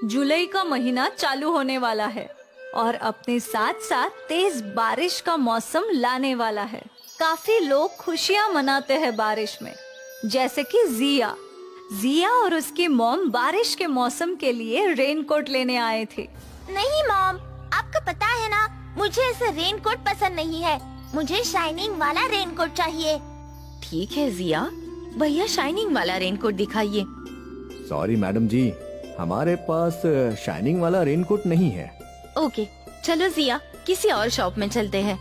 जुलाई का महीना चालू होने वाला है और अपने साथ साथ तेज बारिश का मौसम लाने वाला है। काफी लोग खुशियां मनाते हैं बारिश में, जैसे कि जिया। जिया और उसकी मॉम बारिश के मौसम के लिए रेनकोट लेने आए थे। नहीं मॉम, आपको पता है ना, मुझे ऐसा रेनकोट पसंद नहीं है। मुझे शाइनिंग वाला रेनकोट चाहिए। ठीक है जिया, भैया शाइनिंग वाला रेनकोट दिखाइए। सॉरी मैडम जी, हमारे पास शाइनिंग वाला रेनकोट नहीं है। ओके, चलो जिया किसी और शॉप में चलते हैं।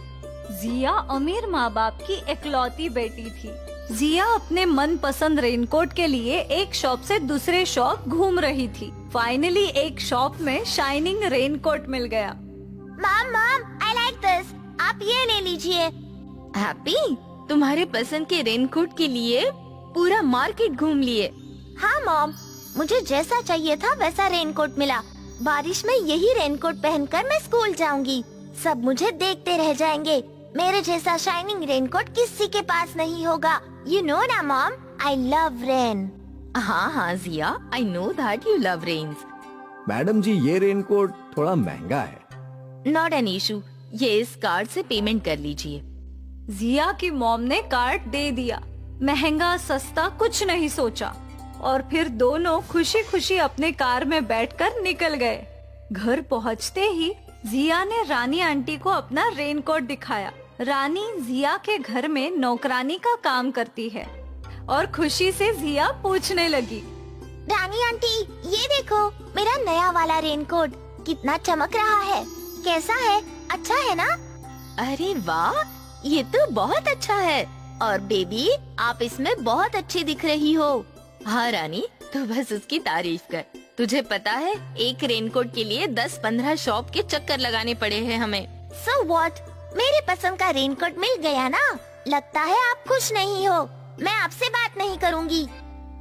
जिया अमीर माँ बाप की इकलौती बेटी थी। जिया अपने मन पसंद रेनकोट के लिए एक शॉप से दूसरे शॉप घूम रही थी। फाइनली एक शॉप में शाइनिंग रेनकोट मिल गया। Mom, I like this. आप ये ले लीजिए। हैप्पी, तुम्हारे पसंद के रेनकोट के लिए पूरा मार्केट घूम लिए। हाँ मॉम, मुझे जैसा चाहिए था वैसा रेनकोट मिला। बारिश में यही रेनकोट पहनकर मैं स्कूल जाऊंगी। सब मुझे देखते रह जाएंगे। मेरे जैसा शाइनिंग रेनकोट किसी के पास नहीं होगा। यू नो ना मॉम, आई लव रेन। हाँ Jiya, I know that you love rains. Madam ji, ये रेनकोट थोड़ा महंगा है। नॉट एन इशू, ये इस कार्ड से पेमेंट कर लीजिए। जिया की मॉम ने कार्ड दे दिया। महंगा सस्ता कुछ नहीं सोचा और फिर दोनों खुशी खुशी अपने कार में बैठकर निकल गए। घर पहुंचते ही जिया ने रानी आंटी को अपना रेनकोट दिखाया। रानी जिया के घर में नौकरानी का काम करती है और खुशी से जिया पूछने लगी, रानी आंटी, ये देखो मेरा नया वाला रेनकोट कितना चमक रहा है। कैसा है? अच्छा है ना? अरे वाह, ये तो बहुत अच्छा है। और बेबी, आप इसमें बहुत अच्छी दिख रही हो। हाँ रानी, तू बस उसकी तारीफ कर। तुझे पता है, एक रेनकोट के लिए 10-15 शॉप के चक्कर लगाने पड़े हैं हमें। So what? मेरे पसंद का रेनकोट मिल गया ना। लगता है आप खुश नहीं हो। मैं आपसे बात नहीं करूँगी।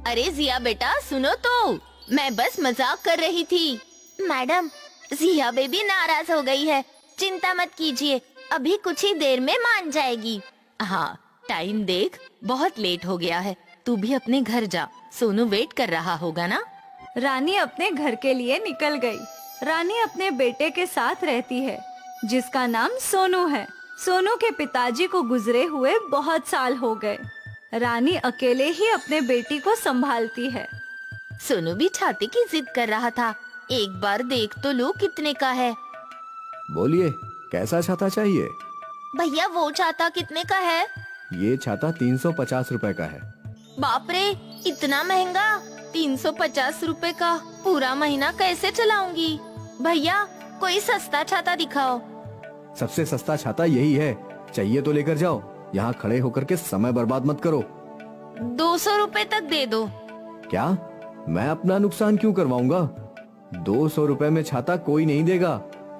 अरे जिया बेटा, सुनो तो, मैं बस मजाक कर रही थी। मैडम, जिया बेबी नाराज हो गई है। चिंता मत कीजिए, अभी कुछ ही देर में मान जाएगी। हाँ, टाइम देख, बहुत लेट हो गया है। तू भी अपने घर जा, सोनू वेट कर रहा होगा ना। रानी अपने घर के लिए निकल गई। रानी अपने बेटे के साथ रहती है, जिसका नाम सोनू है। सोनू के पिताजी को गुजरे हुए बहुत साल हो गए। रानी अकेले ही अपने बेटी को संभालती है। सोनू भी छाते की जिद कर रहा था। एक बार देख तो लो कितने का है। बोलिए, कैसा छाता चाहिए? भैया, वो छाता कितने का है? ये छाता 350 रुपए का है। बाप रे, इतना महंगा! 350 रुपए का पूरा महीना कैसे चलाऊंगी? भैया, कोई सस्ता छाता दिखाओ। सबसे सस्ता छाता यही है, चाहिए तो लेकर जाओ। यहाँ खड़े होकर के समय बर्बाद मत करो। 200 रुपए तक दे दो। क्या? मैं अपना नुकसान क्यों करवाऊंगा? 200 रुपए में छाता कोई नहीं देगा।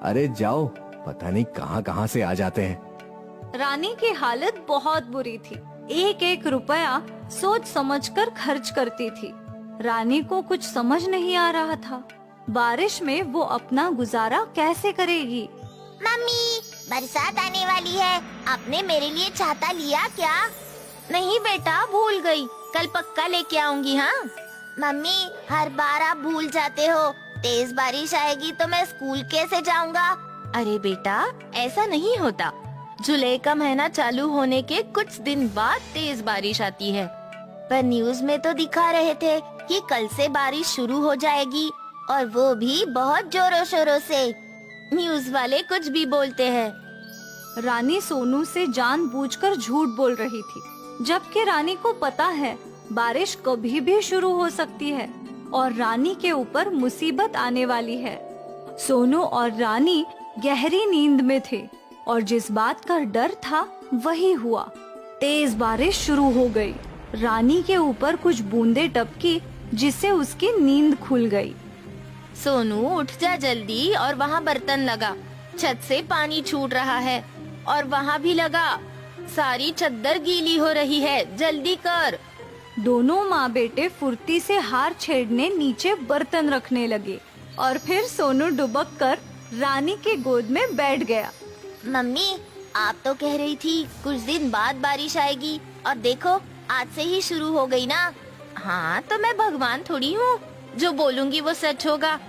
अरे जाओ, पता नहीं कहाँ कहाँ से आ जाते हैं। रानी की हालत बहुत बुरी थी। एक एक रुपया सोच समझकर खर्च करती थी। रानी को कुछ समझ नहीं आ रहा था, बारिश में वो अपना गुजारा कैसे करेगी। मम्मी, बरसात आने वाली है। आपने मेरे लिए छाता लिया क्या? नहीं बेटा, भूल गई। कल पक्का लेके आऊंगी। हाँ मम्मी, हर बार आप भूल जाते हो। तेज बारिश आएगी तो मैं स्कूल कैसे जाऊंगा? अरे बेटा, ऐसा नहीं होता। जुलाई का महीना चालू होने के कुछ दिन बाद तेज बारिश आती है। पर न्यूज़ में तो दिखा रहे थे कि कल से बारिश शुरू हो जाएगी, और वो भी बहुत जोरों शोरों से। न्यूज़ वाले कुछ भी बोलते हैं। रानी सोनू से जानबूझकर झूठ बोल रही थी, जबकि रानी को पता है बारिश कभी भी शुरू हो सकती है और रानी के ऊपर मुसीबत आने वाली है। सोनू और रानी गहरी नींद में थे और जिस बात का डर था वही हुआ। तेज बारिश शुरू हो गई। रानी के ऊपर कुछ बूंदें टपकी, जिससे उसकी नींद खुल गई। सोनू उठ जा जल्दी, और वहाँ बर्तन लगा। छत से पानी छूट रहा है और वहाँ भी लगा। सारी चद्दर गीली हो रही है, जल्दी कर। दोनों माँ बेटे फुर्ती से हार छेड़ने नीचे बर्तन रखने लगे और फिर सोनू डुबक कर रानी के गोद में बैठ गया। मम्मी, आप तो कह रही थी कुछ दिन बाद बारिश आएगी, और देखो आज से ही शुरू हो गई ना। हाँ, तो मैं भगवान थोड़ी हूँ, जो बोलूँगी वो सच होगा।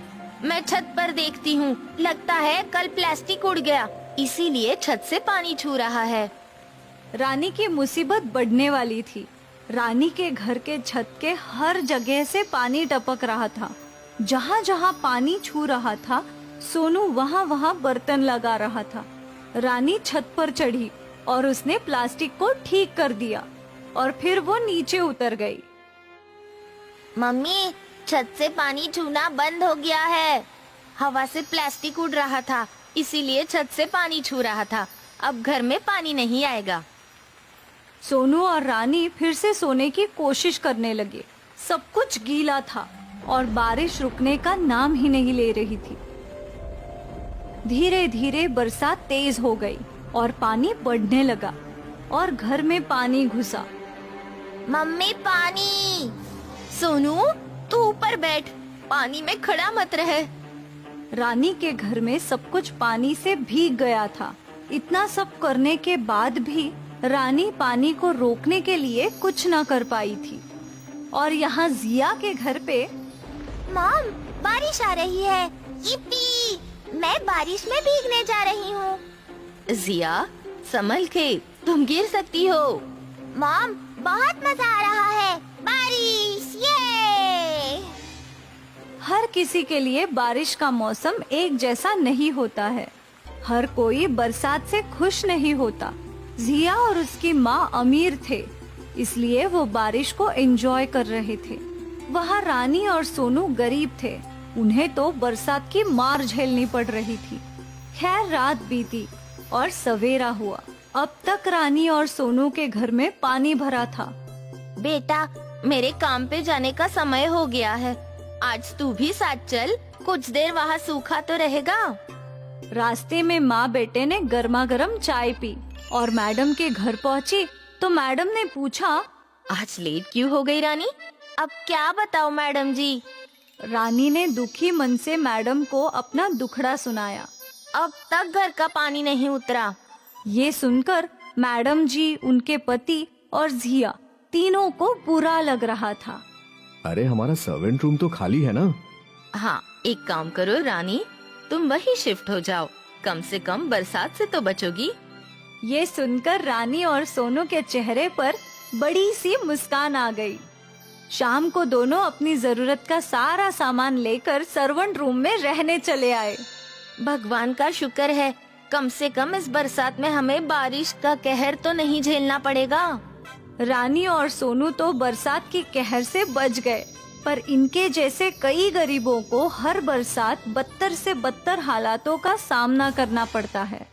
मैं छत पर देखती हूँ। लगता है कल प्लास्टिक उड़ गया, इसीलिए छत से पानी छू रहा है। रानी की मुसीबत बढ़ने वाली थी। रानी के घर के छत के हर जगह से पानी टपक रहा था। जहाँ जहाँ पानी छू रहा था, सोनू वहाँ वहाँ बर्तन लगा रहा था। रानी छत पर चढ़ी और उसने प्लास्टिक को ठीक कर दिया और फिर वो नीचे उतर गई। मम्मी, छत से पानी छूना बंद हो गया है। हवा से प्लास्टिक उड़ रहा था, इसीलिए छत से पानी छू रहा था। अब घर में पानी नहीं आएगा। सोनू और रानी फिर से सोने की कोशिश करने लगे। सब कुछ गीला था और बारिश रुकने का नाम ही नहीं ले रही थी। धीरे धीरे बरसात तेज हो गई और पानी बढ़ने लगा और घर में पानी घुसा। मम्मी, पानी। सोनू, तू ऊपर बैठ, पानी में खड़ा मत रहे। रानी के घर में सब कुछ पानी से भीग गया था। इतना सब करने के बाद भी रानी पानी को रोकने के लिए कुछ न कर पाई थी। और यहाँ जिया के घर पे मॉम, बारिश आ रही है। yippee! मैं बारिश में भीगने जा रही हूँ। जिया, संभल के, तुम गिर सकती हो। मॉम, बहुत मजा आ रहा है। बारिश, ये! हर किसी के लिए बारिश का मौसम एक जैसा नहीं होता है। हर कोई बरसात से खुश नहीं होता। जिया और उसकी माँ अमीर थे, इसलिए वो बारिश को एंजॉय कर रहे थे। वहाँ रानी और सोनू गरीब थे, उन्हें तो बरसात की मार झेलनी पड़ रही थी। खैर, रात बीती और सवेरा हुआ। अब तक रानी और सोनू के घर में पानी भरा था। बेटा, मेरे काम पे जाने का समय हो गया है। आज तू भी साथ चल, कुछ देर वहाँ सूखा तो रहेगा। रास्ते में माँ बेटे ने गर्मा गर्म चाय पी और मैडम के घर पहुँची तो मैडम ने पूछा, आज लेट क्यों हो गई रानी? अब क्या बताऊँ मैडम जी? रानी ने दुखी मन से मैडम को अपना दुखड़ा सुनाया। अब तक घर का पानी नहीं उतरा। ये सुनकर मैडम जी, उनके पति और जिया तीनों को बुरा लग रहा था। अरे हमारा सर्वेंट रूम तो खाली है ना? हाँ, एक काम करो रानी, तुम वही शिफ्ट हो जाओ, कम से कम बरसात से तो बचोगी। ये सुनकर रानी और सोनू के चेहरे पर बड़ी सी मुस्कान आ गई। शाम को दोनों अपनी जरूरत का सारा सामान लेकर सर्वेंट रूम में रहने चले आए। भगवान का शुक्र है, कम से कम इस बरसात में हमें बारिश का कहर तो नहीं झेलना पड़ेगा। रानी और सोनू तो बरसात की कहर से बच गए, पर इनके जैसे कई गरीबों को हर बरसात बदतर से बदतर हालातों का सामना करना पड़ता है।